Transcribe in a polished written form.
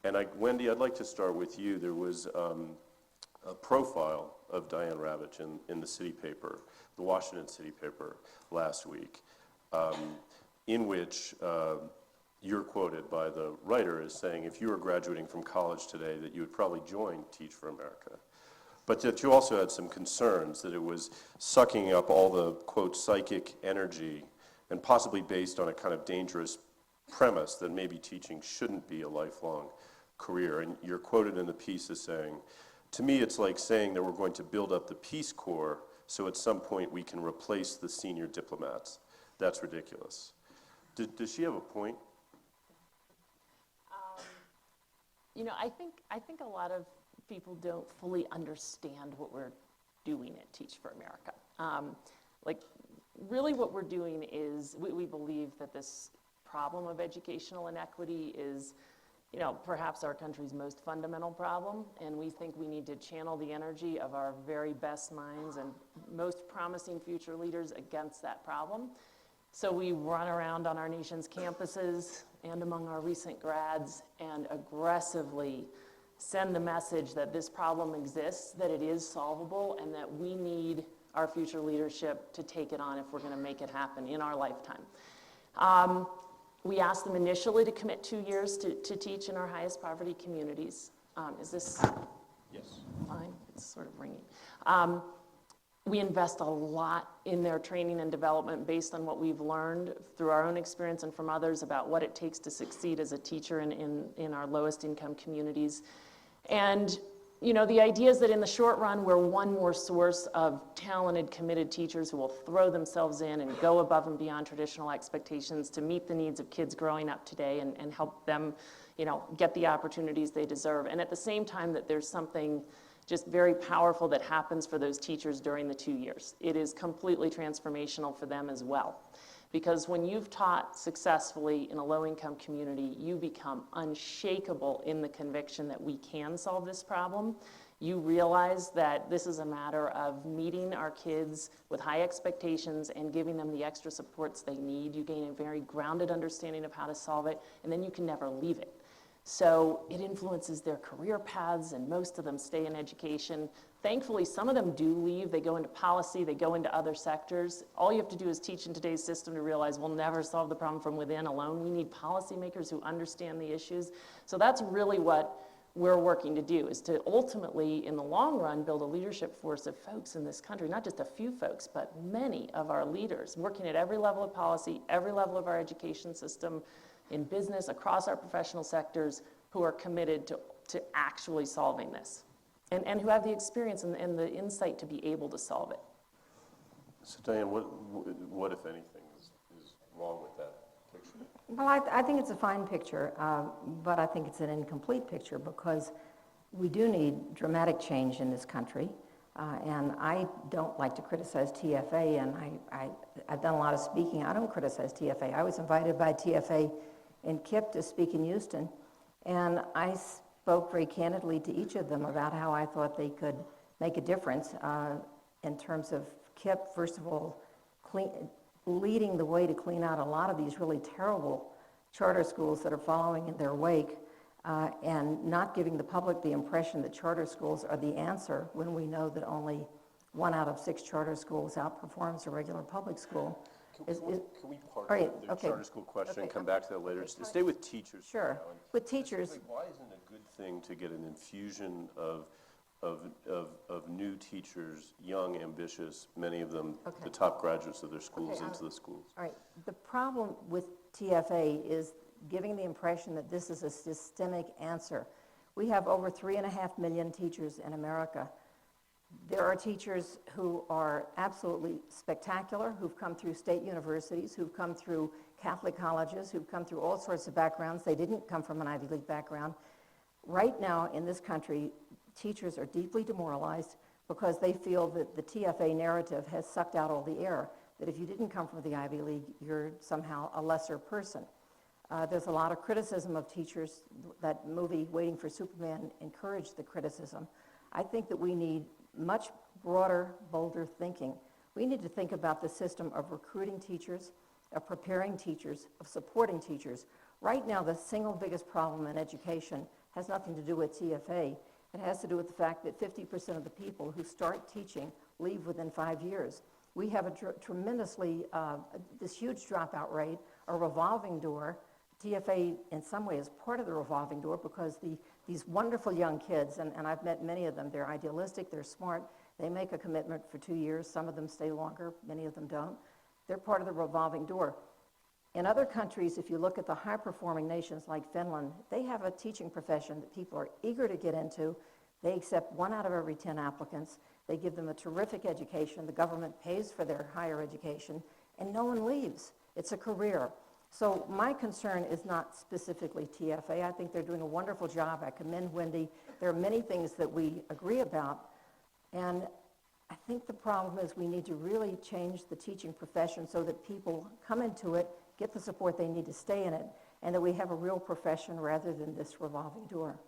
And Wendy, I'd like to start with you. There was a profile of Diane Ravitch in the city paper, the Washington City paper last week, in which you're quoted by the writer as saying, if you were graduating from college today, that you would probably join Teach for America. But that you also had some concerns that it was sucking up all the, quote, psychic energy, and possibly based on a kind of dangerous premise that maybe teaching shouldn't be a lifelong career. And you're quoted in the piece as saying, to me it's like saying that we're going to build up the Peace Corps so at some point we can replace the senior diplomats. That's ridiculous. Does she have a point? You know, I think a lot of people don't fully understand what we're doing at Teach for America. Really what we're doing is, we believe that this problem of educational inequity is, you know, perhaps our country's most fundamental problem, and we think we need to channel the energy of our very best minds and most promising future leaders against that problem. So we run around on our nation's campuses and among our recent grads and aggressively send the message that this problem exists, that it is solvable, and that we need our future leadership to take it on if we're going to make it happen in our lifetime. We asked them initially to commit 2 years to teach in our highest poverty communities. Is this Yes. fine? It's sort of ringing. We invest a lot in their training and development based on what we've learned through our own experience and from others about what it takes to succeed as a teacher in our lowest income communities. And you know, the idea is that in the short run, we're one more source of talented, committed teachers who will throw themselves in and go above and beyond traditional expectations to meet the needs of kids growing up today and help them, you know, get the opportunities they deserve. And at the same time that there's something just very powerful that happens for those teachers during the 2 years. It is completely transformational for them as well. Because when you've taught successfully in a low-income community, you become unshakable in the conviction that we can solve this problem. You realize that this is a matter of meeting our kids with high expectations and giving them the extra supports they need. You gain a very grounded understanding of how to solve it, and then you can never leave it. So it influences their career paths, and most of them stay in education. Thankfully, some of them do leave. They go into policy, they go into other sectors. All you have to do is teach in today's system to realize we'll never solve the problem from within alone. We need policymakers who understand the issues. So that's really what we're working to do, is to ultimately, in the long run, build a leadership force of folks in this country, not just a few folks, but many of our leaders, working at every level of policy, every level of our education system, in business, across our professional sectors, who are committed to actually solving this, and who have the experience and the insight to be able to solve it. So Diane, what if anything, is wrong with that picture? Well, I think it's a fine picture, but I think it's an incomplete picture because we do need dramatic change in this country. And I don't like to criticize TFA, and I've done a lot of speaking. I don't criticize TFA. I was invited by TFA and KIPP to speak in Houston, and I spoke very candidly to each of them about how I thought they could make a difference in terms of KIPP, first of all, leading the way to clean out a lot of these really terrible charter schools that are following in their wake, and not giving the public the impression that charter schools are the answer when we know that only 1 out of 6 charter schools outperforms a regular public school. Can we park the charter school question and come back to that later? Stay with teachers. Sure. With teachers. Why isn't it a good thing to get an infusion of new teachers, young, ambitious, many of them the top graduates of their schools, into the schools? All right. The problem with TFA is giving the impression that this is a systemic answer. We have over 3.5 million teachers in America. There are teachers who are absolutely spectacular, who've come through state universities, who've come through Catholic colleges, who've come through all sorts of backgrounds. They didn't come from an Ivy League background. Right now in this country, teachers are deeply demoralized because they feel that the TFA narrative has sucked out all the air, that if you didn't come from the Ivy League, you're somehow a lesser person. There's a lot of criticism of teachers. That movie, Waiting for Superman, encouraged the criticism. I think that we need much broader, bolder thinking. We need to think about the system of recruiting teachers, of preparing teachers, of supporting teachers, Right now, the single biggest problem in education has nothing to do with TFA. It has to do with the fact that 50% of the people who start teaching leave within 5 years. We have a this huge dropout rate, a revolving door. TFA in some way is part of the revolving door because these wonderful young kids, and I've met many of them, they're idealistic, they're smart, they make a commitment for 2 years, some of them stay longer, many of them don't. They're part of the revolving door. In other countries, if you look at the high-performing nations like Finland, they have a teaching profession that people are eager to get into. They accept 1 out of every 10 applicants. They give them a terrific education. The government pays for their higher education, and no one leaves. It's a career. So my concern is not specifically TFA. I think they're doing a wonderful job. I commend Wendy. There are many things that we agree about, and I think the problem is we need to really change the teaching profession so that people come into it, get the support they need to stay in it, and that we have a real profession rather than this revolving door.